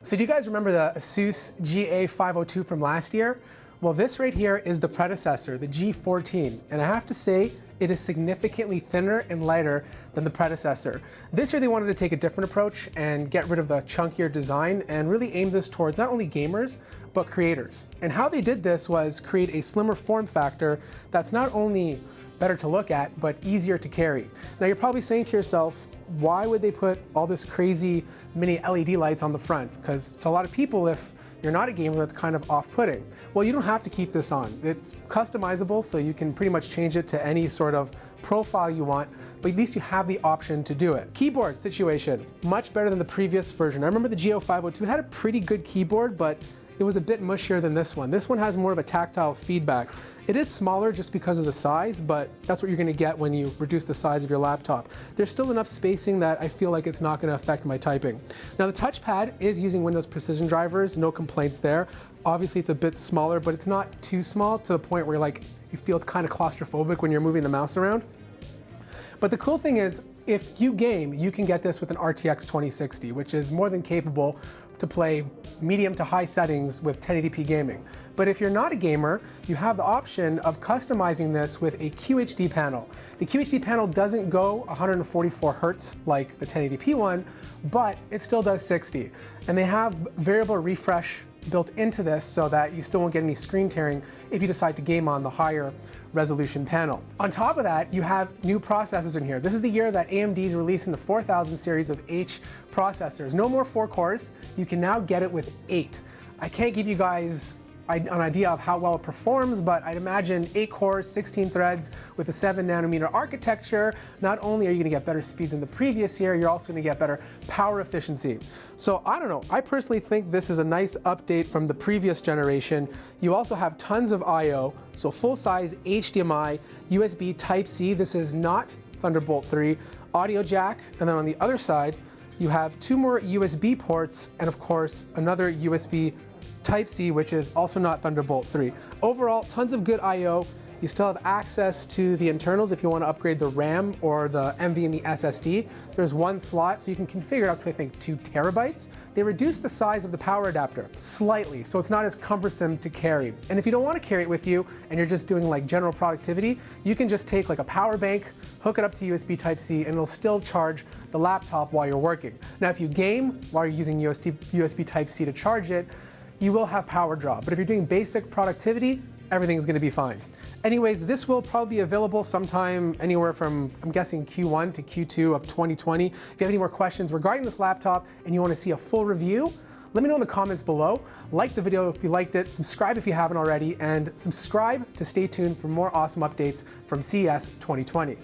So do you guys remember the ASUS GA502 from last year? Well, this right here is the predecessor, the G14, and I have to say, it is significantly thinner and lighter than the predecessor. This year they wanted to take a different approach and get rid of the chunkier design and really aim this towards not only gamers, but creators. And how they did this was create a slimmer form factor that's not only better to look at, but easier to carry. Now you're probably saying to yourself, why would they put all this crazy mini LED lights on the front? Because to a lot of people, if you're not a gamer, that's kind of off-putting. Well, you don't have to keep this on. It's customizable, so you can pretty much change it to any sort of profile you want, but at least you have the option to do it. Keyboard situation, much better than the previous version. I remember the GA502 had a pretty good keyboard, but it was a bit mushier than this one. This one has more of a tactile feedback. It is smaller just because of the size, but that's what you're gonna get when you reduce the size of your laptop. There's still enough spacing that I feel like it's not gonna affect my typing. Now the touchpad is using Windows Precision drivers, no complaints there. Obviously it's a bit smaller, but it's not too small to the point where you feel it's kind of claustrophobic when you're moving the mouse around. But the cool thing is, if you game, you can get this with an RTX 2060, which is more than capable to play medium to high settings with 1080p gaming. But if you're not a gamer, you have the option of customizing this with a QHD panel. The QHD panel doesn't go 144 Hertz like the 1080p one, but it still does 60. And they have variable refresh built into this so that you still won't get any screen tearing if you decide to game on the higher resolution panel. On top of that, you have new processors in here. This is the year that AMD is releasing the 4000 series of H processors. No more 4 cores, you can now get it with 8. I can't give you guys an idea of how well it performs, but I'd imagine 8 cores, 16 threads with a 7nm architecture. Not only are you gonna get better speeds than the previous year, you're also gonna get better power efficiency. So I don't know, I personally think this is a nice update from the previous generation. You also have tons of I/O, so full-size HDMI, USB Type-C, this is not Thunderbolt 3, audio jack, and then on the other side, you have 2 more USB ports, and of course, another USB Type-C, which is also not Thunderbolt 3. Overall, tons of good I/O. You still have access to the internals if you want to upgrade the RAM or the NVMe SSD. There's 1 slot, so you can configure up to, I think, 2 terabytes. They reduced the size of the power adapter slightly, so it's not as cumbersome to carry. And if you don't want to carry it with you, and you're just doing like general productivity, you can just take like a power bank, hook it up to USB Type-C, and it'll still charge the laptop while you're working. Now, if you game while you're using USB Type-C to charge it, you will have power draw. But if you're doing basic productivity, everything's gonna be fine. Anyways, this will probably be available sometime anywhere from, I'm guessing, Q1 to Q2 of 2020. If you have any more questions regarding this laptop and you wanna see a full review, let me know in the comments below. Like the video if you liked it, subscribe if you haven't already, and subscribe to stay tuned for more awesome updates from CES 2020.